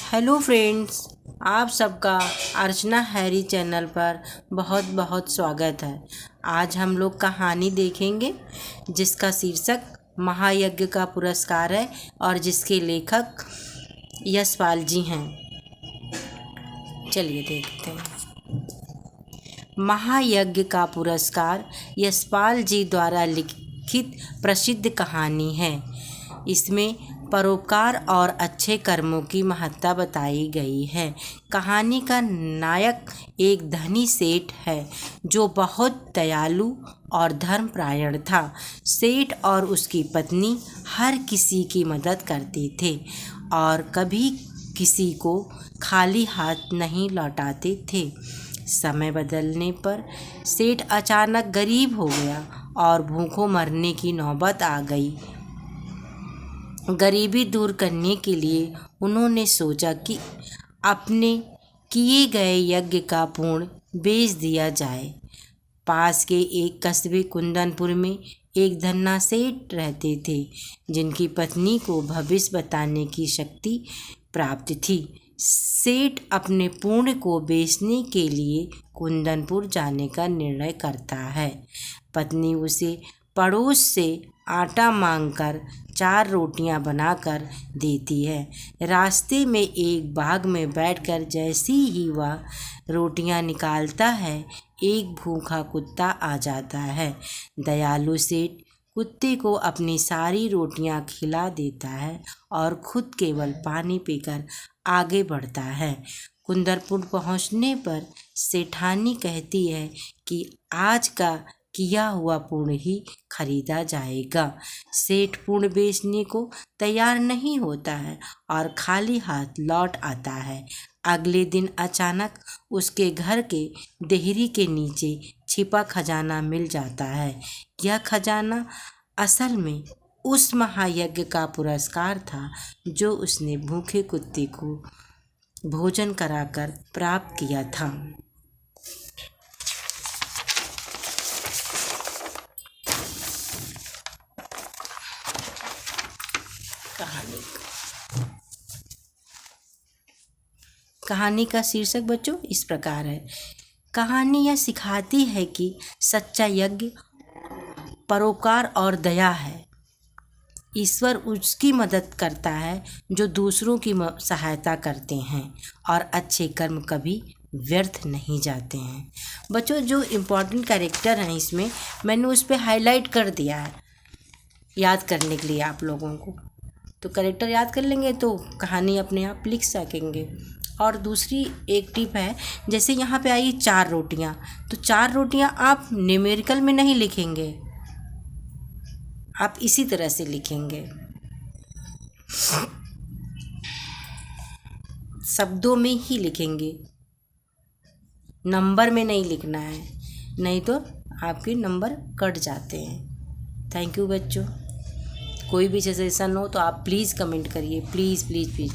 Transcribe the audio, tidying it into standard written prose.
Hello friends, आप सबका अर्चना Harry channel पर बहुत बहुत स्वागत है। आज हम लोग कहानी देखेंगे जिसका शीर्षक महायज्ञ का पुरस्कार है और जिसके लेखक यशपाल जी हैं। चलिए देखते हैं। महायज्ञ का पुरस्कार यशपाल जी द्वारा लिखित प्रसिद्ध कहानी है। इसमें परोपकार और अच्छे कर्मों की महत्ता बताई गई है। कहानी का नायक एक धनी सेठ है जो बहुत दयालु और धर्मपरायण था। सेठ और उसकी पत्नी हर किसी की मदद करते थे और कभी किसी को खाली हाथ नहीं लौटाते थे। समय बदलने पर सेठ अचानक गरीब हो गया और भूखों मरने की नौबत आ गई। गरीबी दूर करने के लिए उन्होंने सोचा कि अपने किए गए यज्ञ का पुण्य बेच दिया जाए। पास के एक कस्बे कुंदनपुर में एक धन्ना सेठ रहते थे जिनकी पत्नी को भविष्य बताने की शक्ति प्राप्त थी। सेठ अपने पुण्य को बेचने के लिए कुंदनपुर जाने का निर्णय करता है। पत्नी उसे पड़ोस से आटा मांगकर 4 रोटियां बनाकर देती है। रास्ते में एक बाग में बैठकर जैसी ही वह रोटियां निकालता है, एक भूखा कुत्ता आ जाता है। दयालु सेठ कुत्ते को अपनी सारी रोटियां खिला देता है और खुद केवल पानी पीकर आगे बढ़ता है। कुंदनपुर पहुंचने पर सेठानी कहती है कि आज का किया हुआ पुण्य ही खरीदा जाएगा। सेठ पुण्य बेचने को तैयार नहीं होता है और खाली हाथ लौट आता है। अगले दिन अचानक उसके घर के देहरी के नीचे छिपा खजाना मिल जाता है। यह खजाना असल में उस महायज्ञ का पुरस्कार था जो उसने भूखे कुत्ते को भोजन कराकर प्राप्त किया था। कहानी का शीर्षक बच्चों इस प्रकार है। कहानी यह सिखाती है कि सच्चा यज्ञ परोपकार और दया है। ईश्वर उसकी मदद करता है जो दूसरों की सहायता करते हैं और अच्छे कर्म कभी व्यर्थ नहीं जाते हैं। बच्चों, जो इम्पोर्टेंट कैरेक्टर हैं इसमें मैंने उस पर हाईलाइट कर दिया है याद करने के लिए आप लोगों को। तो कैरेक्टर याद कर लेंगे तो कहानी अपने आप लिख सकेंगे। और दूसरी एक टिप है, जैसे यहाँ पे आई 4 रोटियाँ, तो 4 रोटियाँ आप न्यूमेरिकल में नहीं लिखेंगे, आप इसी तरह से लिखेंगे, शब्दों में ही लिखेंगे, नंबर में नहीं लिखना है, नहीं तो आपके नंबर कट जाते हैं। थैंक यू बच्चों। कोई भी सजेशन हो तो आप प्लीज़ कमेंट करिए, प्लीज़ प्लीज़ प्लीज़।